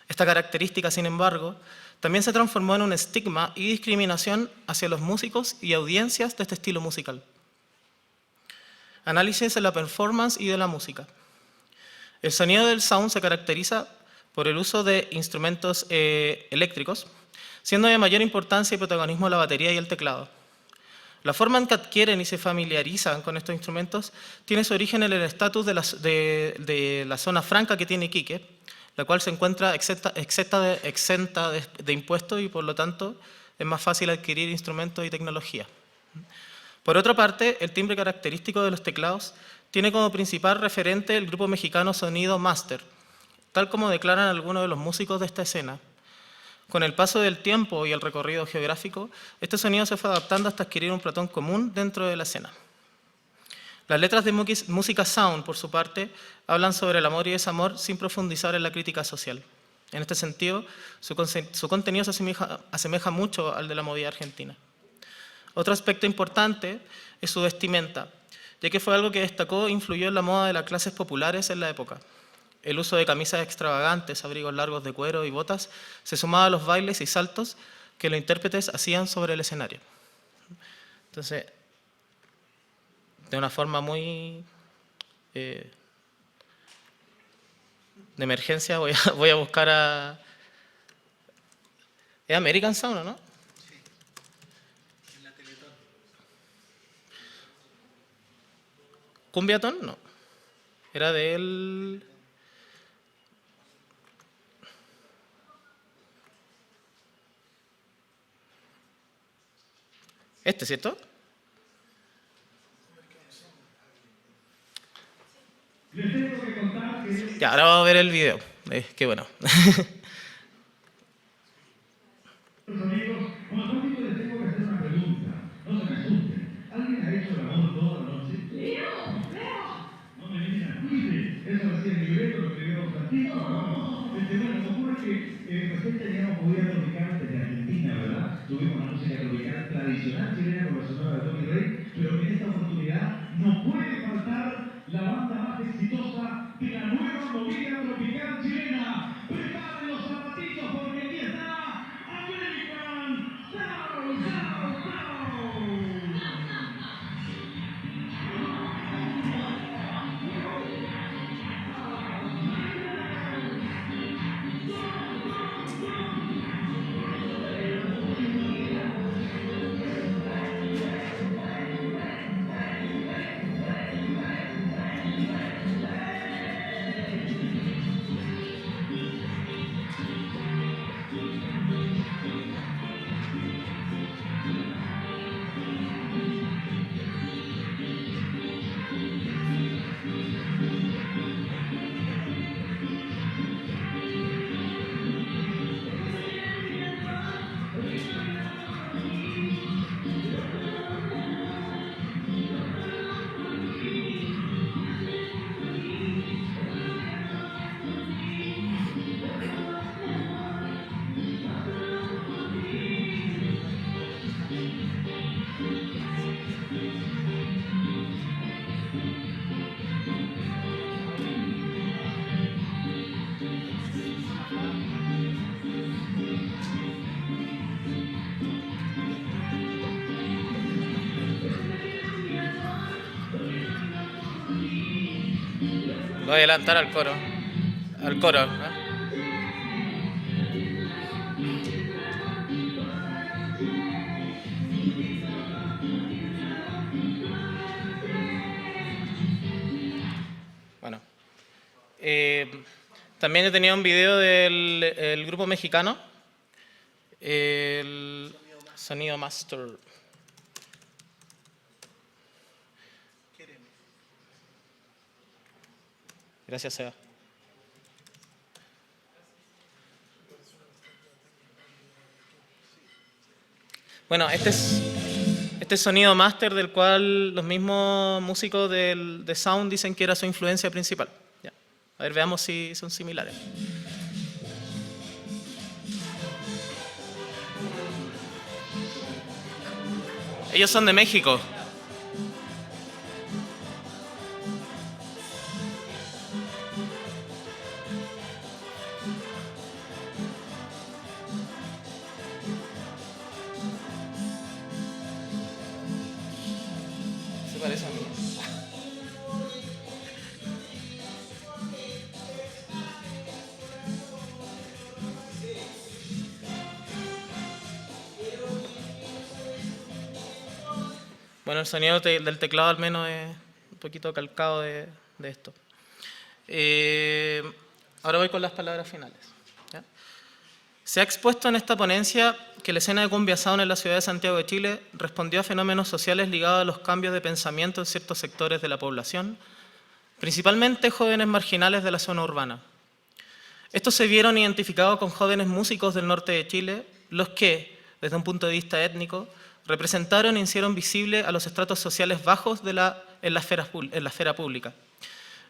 C: Esta característica, sin embargo, también se transformó en un estigma y discriminación hacia los músicos y audiencias de este estilo musical. Análisis de la performance y de la música. El sonido del sound se caracteriza por el uso de instrumentos eléctricos, siendo de mayor importancia y protagonismo la batería y el teclado. La forma en que adquieren y se familiarizan con estos instrumentos tiene su origen en el estatus de la zona franca que tiene Iquique, la cual se encuentra exenta de impuestos y por lo tanto es más fácil adquirir instrumentos y tecnología. Por otra parte, el timbre característico de los teclados tiene como principal referente el grupo mexicano Sonido Master, tal como declaran algunos de los músicos de esta escena. Con el paso del tiempo y el recorrido geográfico, este sonido se fue adaptando hasta adquirir un patrón común dentro de la escena. Las letras de música sound, por su parte, hablan sobre el amor y desamor sin profundizar en la crítica social. En este sentido, su contenido se asemeja mucho al de la movida argentina. Otro aspecto importante es su vestimenta, ya que fue algo que destacó e influyó en la moda de las clases populares en la época. El uso de camisas extravagantes, abrigos largos de cuero y botas se sumaba a los bailes y saltos que los intérpretes hacían sobre el escenario. Entonces, de una forma muy de emergencia voy a buscar a... ¿Es American Sound o no? Sí. En la Teletón. ¿Cumbiatón? No. Era de él... Este, ¿cierto? Ya, ahora vamos a ver el video. Qué bueno.
E: Amigos, como público les tengo que hacer una pregunta. No se me asusten. ¿Alguien ha hecho el amor toda la noche? No me vienen a decir. Eso lo hacía el libreto, los primeros antiguos. Bueno, ocurre que recién teníamos movida tropical desde Argentina, ¿verdad? Tuvimos la música tropical tradicional chilena con la sonora de Tony Rey, pero en esta oportunidad no puede faltar la banda más exitosa de la nueva movida tropical chilena. ¡Preparen los zapatitos porque aquí está American Sound!
C: Voy a adelantar al coro. Al coro, ¿no? Bueno. También he tenido un video del grupo mexicano. El Sonido Master. Gracias, Seba. Bueno, este es sonido máster del cual los mismos músicos de Sound dicen que era su influencia principal. Ya. A ver, veamos si son similares. Ellos son de México. Se parece a mí. Bueno, el sonido del teclado al menos es un poquito calcado de esto. Ahora voy con las palabras finales. ¿Ya? Se ha expuesto en esta ponencia que la escena de cumbia sound en la ciudad de Santiago de Chile respondió a fenómenos sociales ligados a los cambios de pensamiento en ciertos sectores de la población, principalmente jóvenes marginales de la zona urbana. Estos se vieron identificados con jóvenes músicos del norte de Chile, los que, desde un punto de vista étnico, representaron e hicieron visible a los estratos sociales bajos en la esfera pública.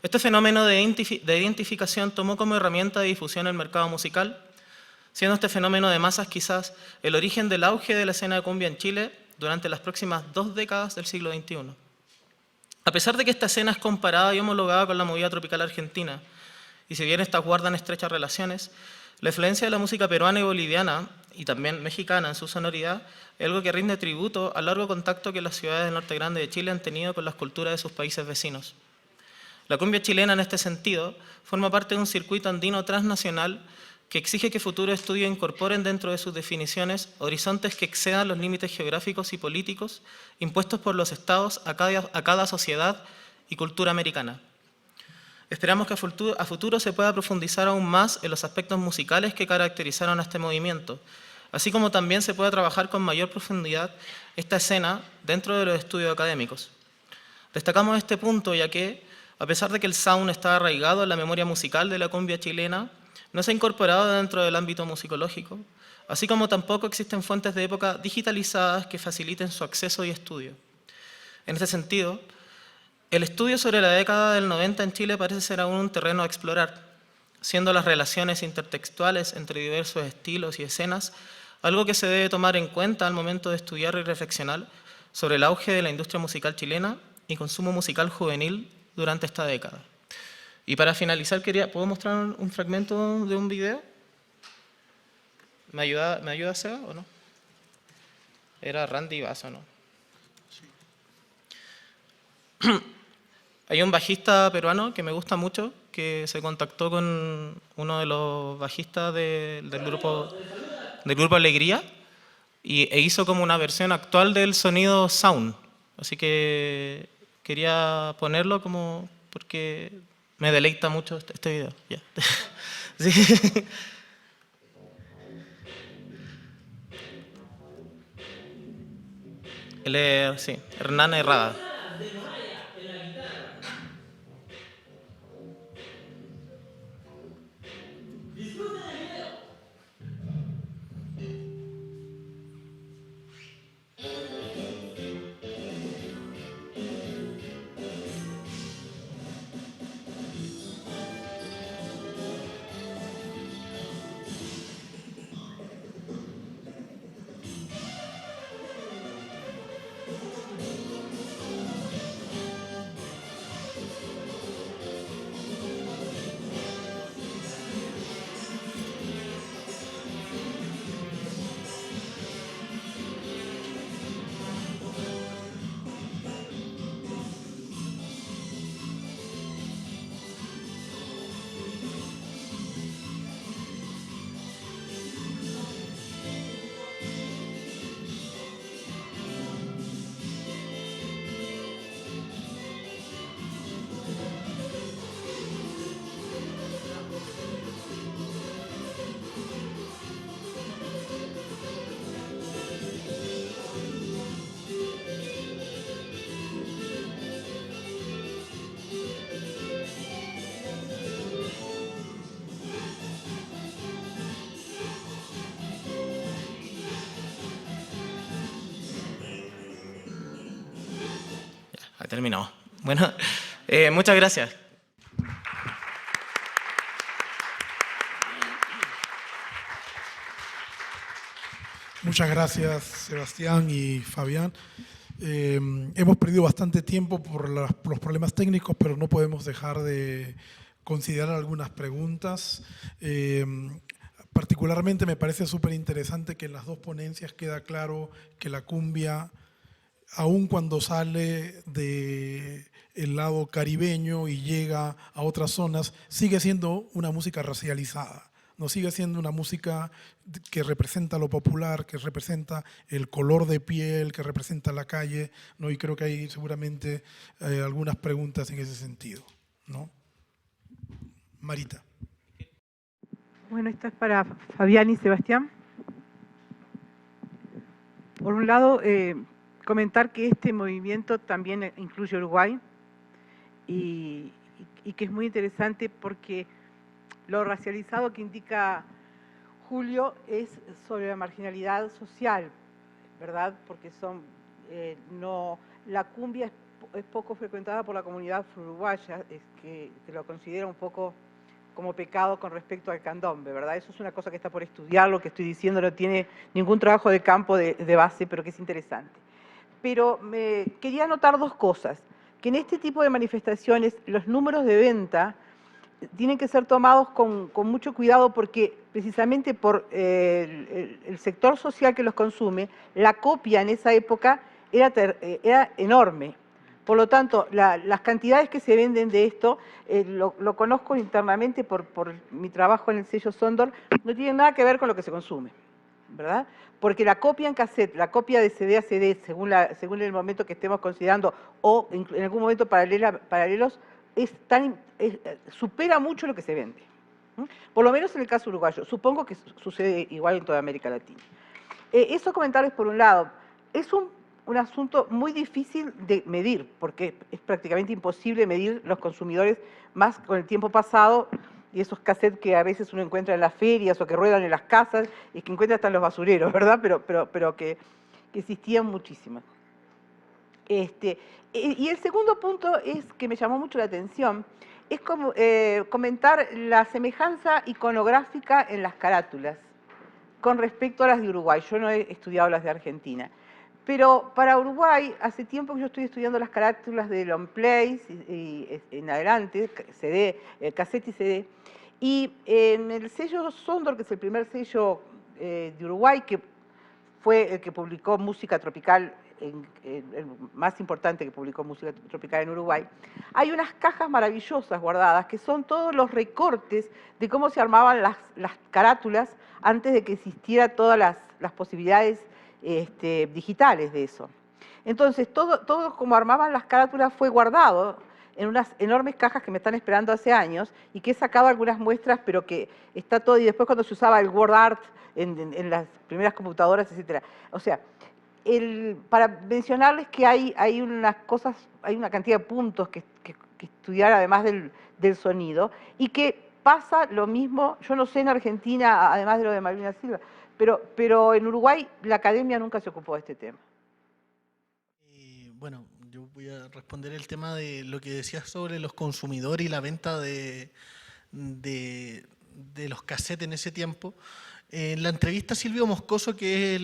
C: Este fenómeno de identificación tomó como herramienta de difusión el mercado musical, siendo este fenómeno de masas quizás el origen del auge de la escena de cumbia en Chile durante las próximas 2 décadas del siglo XXI. A pesar de que esta escena es comparada y homologada con la movida tropical argentina, y si bien estas guardan estrechas relaciones, la influencia de la música peruana y boliviana y también mexicana en su sonoridad, es algo que rinde tributo al largo contacto que las ciudades del norte grande de Chile han tenido con las culturas de sus países vecinos. La cumbia chilena, en este sentido, forma parte de un circuito andino transnacional que exige que futuros estudios incorporen dentro de sus definiciones horizontes que excedan los límites geográficos y políticos impuestos por los estados a cada sociedad y cultura americana. Esperamos que a futuro se pueda profundizar aún más en los aspectos musicales que caracterizaron a este movimiento, así como también se pueda trabajar con mayor profundidad esta escena dentro de los estudios académicos. Destacamos este punto ya que, a pesar de que el sound está arraigado en la memoria musical de la cumbia chilena, no se ha incorporado dentro del ámbito musicológico, así como tampoco existen fuentes de época digitalizadas que faciliten su acceso y estudio. En este sentido, el estudio sobre la década del 90 en Chile parece ser aún un terreno a explorar, siendo las relaciones intertextuales entre diversos estilos y escenas algo que se debe tomar en cuenta al momento de estudiar y reflexionar sobre el auge de la industria musical chilena y consumo musical juvenil durante esta década. Y para finalizar, ¿puedo mostrar un fragmento de un video? ¿Me ayuda Seba o no? Era Randy Basso, ¿no? Sí. Hay un bajista peruano que me gusta mucho, que se contactó con uno de los bajistas del grupo Alegría e hizo como una versión actual del sonido sound. Así que quería ponerlo como porque me deleita mucho este video. Yeah. Sí. Él es, sí, Hernán Herrada. Terminado. Bueno, muchas gracias.
A: Muchas gracias, Sebastián y Fabián. Hemos perdido bastante tiempo por los problemas técnicos, pero no podemos dejar de considerar algunas preguntas. Particularmente me parece súper interesante que en las dos ponencias queda claro que la cumbia, aun cuando sale del lado caribeño y llega a otras zonas, sigue siendo una música racializada. No sigue siendo una música que representa lo popular, que representa el color de piel, que representa la calle, ¿no? Y creo que hay seguramente algunas preguntas en ese sentido, ¿no? Marita.
F: Bueno, esto es para Fabián y Sebastián. Por un lado, comentar que este movimiento también incluye Uruguay y que es muy interesante porque lo racializado que indica Julio es sobre la marginalidad social, ¿verdad? Porque la cumbia es poco frecuentada por la comunidad uruguaya, es que lo considera un poco como pecado con respecto al candombe, ¿verdad? Eso es una cosa que está por estudiar, lo que estoy diciendo no tiene ningún trabajo de campo de base, pero que es interesante. Pero quería anotar dos cosas, que en este tipo de manifestaciones los números de venta tienen que ser tomados con mucho cuidado porque precisamente por el sector social que los consume, la copia en esa época era enorme. Por lo tanto, las cantidades que se venden de esto, lo conozco internamente por mi trabajo en el sello Sondor, no tienen nada que ver con lo que se consume, ¿verdad? Porque la copia en cassette, la copia de CD a CD, según el momento que estemos considerando, o en algún momento paralelos, supera mucho lo que se vende. Por lo menos en el caso uruguayo. Supongo que sucede igual en toda América Latina. Esos comentarios por un lado. Es un asunto muy difícil de medir, porque es prácticamente imposible medir los consumidores más con el tiempo pasado y esos cassettes que a veces uno encuentra en las ferias o que ruedan en las casas y que encuentra hasta en los basureros, ¿verdad? Pero que existían muchísimas. Y el segundo punto es que me llamó mucho la atención, es como, comentar la semejanza iconográfica en las carátulas con respecto a las de Uruguay. Yo no he estudiado las de Argentina. Pero para Uruguay, hace tiempo que yo estoy estudiando las carátulas de long plays y en adelante, CD, cassette y CD. Y en el sello Sondor, que es el primer sello de Uruguay, que fue el que publicó música tropical, el más importante que publicó música tropical en Uruguay, hay unas cajas maravillosas guardadas que son todos los recortes de cómo se armaban las carátulas antes de que existieran todas las posibilidades digitales de eso. Entonces, todo como armaban las carátulas fue guardado en unas enormes cajas que me están esperando hace años y que he sacado algunas muestras, pero que está todo, y después cuando se usaba el word art en las primeras computadoras, etc. O sea, para mencionarles que hay unas cosas, hay una cantidad de puntos que estudiar además del sonido, y que pasa lo mismo, yo no sé en Argentina, además de lo de Malvina Silva, pero en Uruguay la academia nunca se ocupó de este tema.
D: Bueno, yo voy a responder el tema de lo que decías sobre los consumidores y la venta de los cassettes en ese tiempo. En la entrevista Silvio Moscoso, que es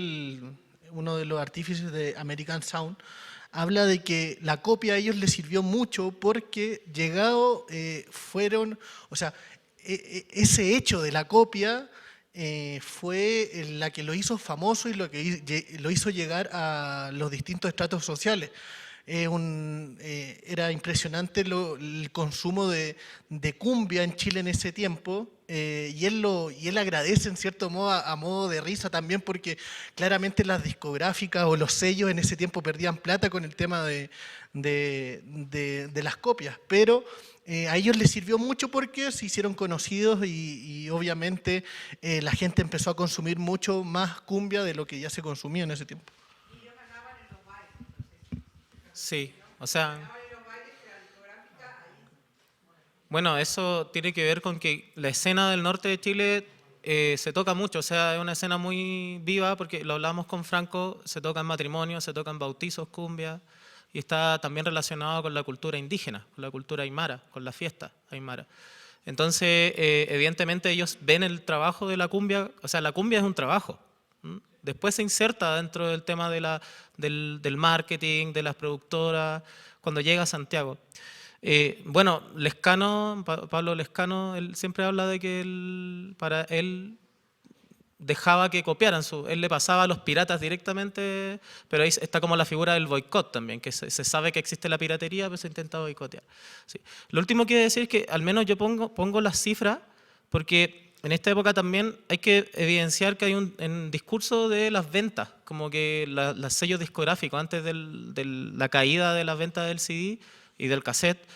D: uno de los artífices de American Sound, habla de que la copia a ellos les sirvió mucho porque ese hecho de la copia fue la que lo hizo famoso y lo que lo hizo llegar a los distintos estratos sociales. Era impresionante el consumo de cumbia en Chile en ese tiempo, y él agradece en cierto modo a modo de risa también, porque claramente las discográficas o los sellos en ese tiempo perdían plata con el tema de las copias, pero a ellos les sirvió mucho porque se hicieron conocidos y obviamente la gente empezó a consumir mucho más cumbia de lo que ya se consumía en ese tiempo.
C: Sí, o sea, bueno, eso tiene que ver con que la escena del norte de Chile se toca mucho, o sea, es una escena muy viva porque lo hablamos con Franco, se toca en matrimonios, se toca en bautizos, cumbia, y está también relacionado con la cultura indígena, con la cultura aymara, con la fiesta aymara. Entonces, evidentemente ellos ven el trabajo de la cumbia, o sea, la cumbia es un trabajo. Después se inserta dentro del tema del marketing, de las productoras, cuando llega a Santiago. Bueno, Lescano, Pablo Lescano, él siempre habla de que para él dejaba que copiaran, él le pasaba a los piratas directamente, pero ahí está como la figura del boicot también, que se sabe que existe la piratería, pero se intenta boicotear. Sí. Lo último que quiero decir es que al menos yo pongo las cifras, porque en esta época también hay que evidenciar que hay un discurso de las ventas, como que los sellos discográficos, antes de la caída de las ventas del CD y del cassette,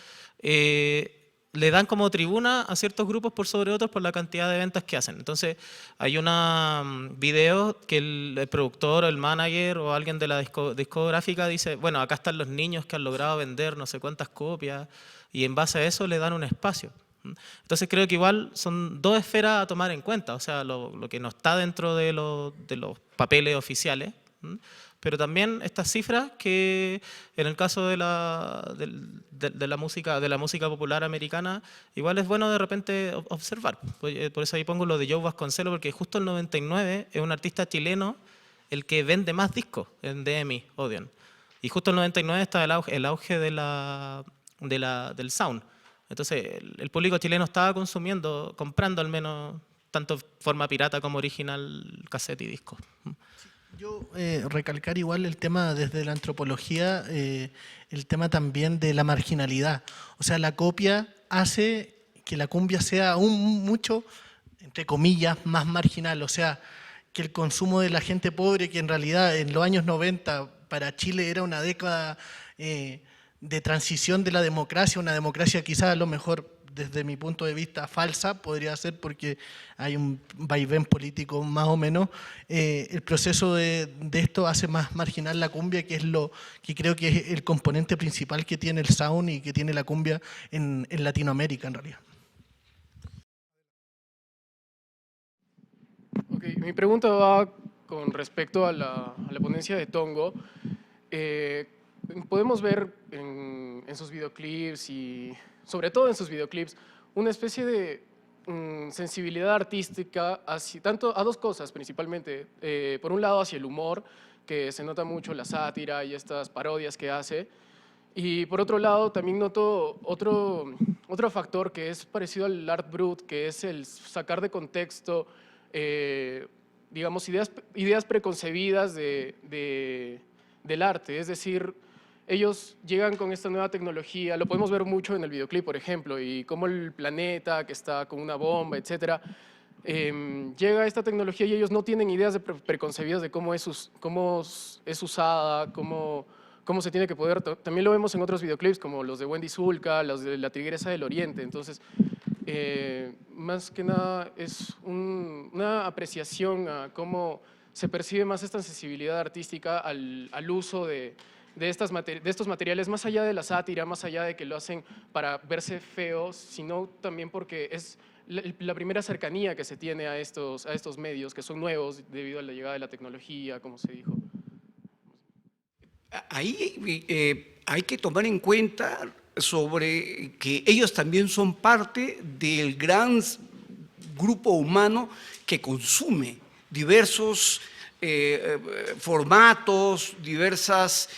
C: le dan como tribuna a ciertos grupos por sobre otros por la cantidad de ventas que hacen. Entonces hay un video que el productor o el manager o alguien de la discográfica dice, bueno, acá están los niños que han logrado vender no sé cuántas copias, y en base a eso le dan un espacio. Entonces creo que igual son dos esferas a tomar en cuenta, o sea, lo que no está dentro de los papeles oficiales, pero también estas cifras que en el caso de la música popular americana, igual es bueno de repente observar. Por eso ahí pongo lo de Joe Vasconcelos, porque justo el 99 es un artista chileno el que vende más discos en DMI, Odeon. Y justo el 99 está el auge del sound. Entonces el público chileno estaba consumiendo, comprando al menos, tanto forma pirata como original, cassette y disco.
D: Yo recalcar igual el tema desde la antropología, el tema también de la marginalidad. O sea, la copia hace que la cumbia sea aún mucho, entre comillas, más marginal. O sea, que el consumo de la gente pobre, que en realidad en los años 90 para Chile era una década de transición de la democracia, una democracia quizás a lo mejor desde mi punto de vista falsa, podría ser porque hay un vaivén político más o menos, el proceso de esto hace más marginal la cumbia, que es lo que creo que es el componente principal que tiene el sound y que tiene la cumbia en Latinoamérica en realidad.
G: Ok, mi pregunta va con respecto a la ponencia de Tongo. Podemos ver en sus videoclips y sobre todo en sus videoclips una especie de sensibilidad artística tanto a dos cosas principalmente. Por un lado hacia el humor, que se nota mucho la sátira y estas parodias que hace. Y por otro lado también noto otro factor que es parecido al art brut, que es el sacar de contexto digamos, ideas preconcebidas del arte. Es decir, ellos llegan con esta nueva tecnología, lo podemos ver mucho en el videoclip, por ejemplo, y cómo el planeta que está con una bomba, etcétera, llega esta tecnología y ellos no tienen ideas preconcebidas de cómo es usada, cómo se tiene que poder. También lo vemos en otros videoclips, como los de Wendy Zulka, los de La Tigresa del Oriente. Entonces, más que nada es una apreciación a cómo se percibe más esta sensibilidad artística al uso de estos materiales, más allá de la sátira, más allá de que lo hacen para verse feos, sino también porque es la primera cercanía que se tiene a estos medios, que son nuevos debido a la llegada de la tecnología, como se dijo.
B: Ahí hay que tomar en cuenta sobre que ellos también son parte del gran grupo humano que consume diversos formatos, diversas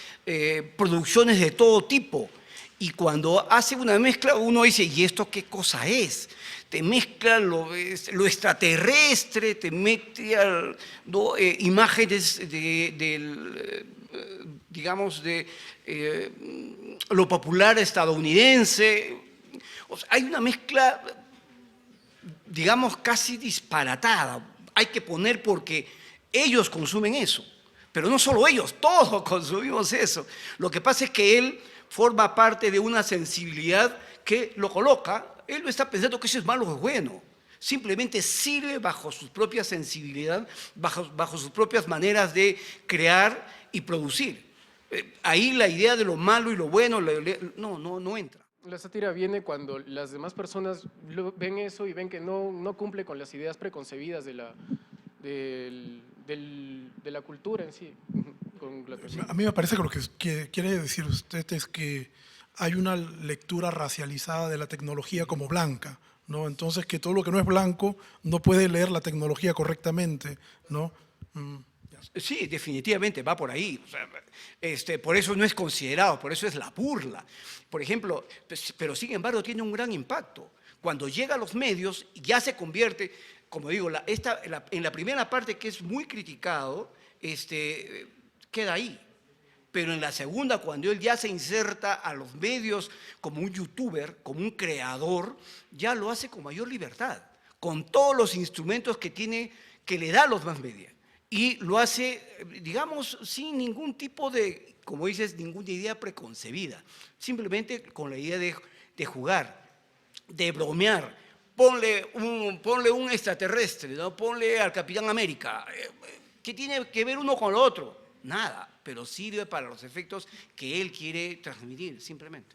B: producciones de todo tipo. Y cuando hace una mezcla, uno dice, ¿y esto qué cosa es? Te mezcla lo extraterrestre, te mezcla imágenes digamos, de lo popular estadounidense. O sea, hay una mezcla, digamos, casi disparatada. Hay que poner porque ellos consumen eso. Pero no solo ellos, todos consumimos eso. Lo que pasa es que él forma parte de una sensibilidad que lo coloca. Él no está pensando que eso es malo o es bueno. Simplemente sirve bajo su propia sensibilidad, bajo sus propias maneras de crear y producir. Ahí la idea de lo malo y lo bueno no entra.
G: La sátira viene cuando las demás personas ven eso y ven que no cumple con las ideas preconcebidas de la cultura en sí.
A: A mí me parece que lo que quiere decir usted es que hay una lectura racializada de la tecnología como blanca, ¿no? Entonces, que todo lo que no es blanco no puede leer la tecnología correctamente, ¿no?
B: Sí, definitivamente va por ahí. O sea, por eso no es considerado, por eso es la burla. Por ejemplo, pero sin embargo tiene un gran impacto. Cuando llega a los medios, ya se convierte, como digo, en la primera parte que es muy criticado, queda ahí. Pero en la segunda, cuando él ya se inserta a los medios como un youtuber, como un creador, ya lo hace con mayor libertad, con todos los instrumentos que le da a los más media. Y lo hace, digamos, sin ningún tipo de, como dices, ninguna idea preconcebida. Simplemente con la idea de jugar, de bromear. Ponle un extraterrestre, ¿no? Ponle al Capitán América. ¿Qué tiene que ver uno con lo otro? Nada, pero sirve para los efectos que él quiere transmitir, simplemente.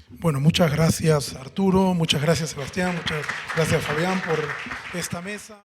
A: Bueno, muchas gracias Arturo, muchas gracias Sebastián, muchas gracias Fabián por esta mesa.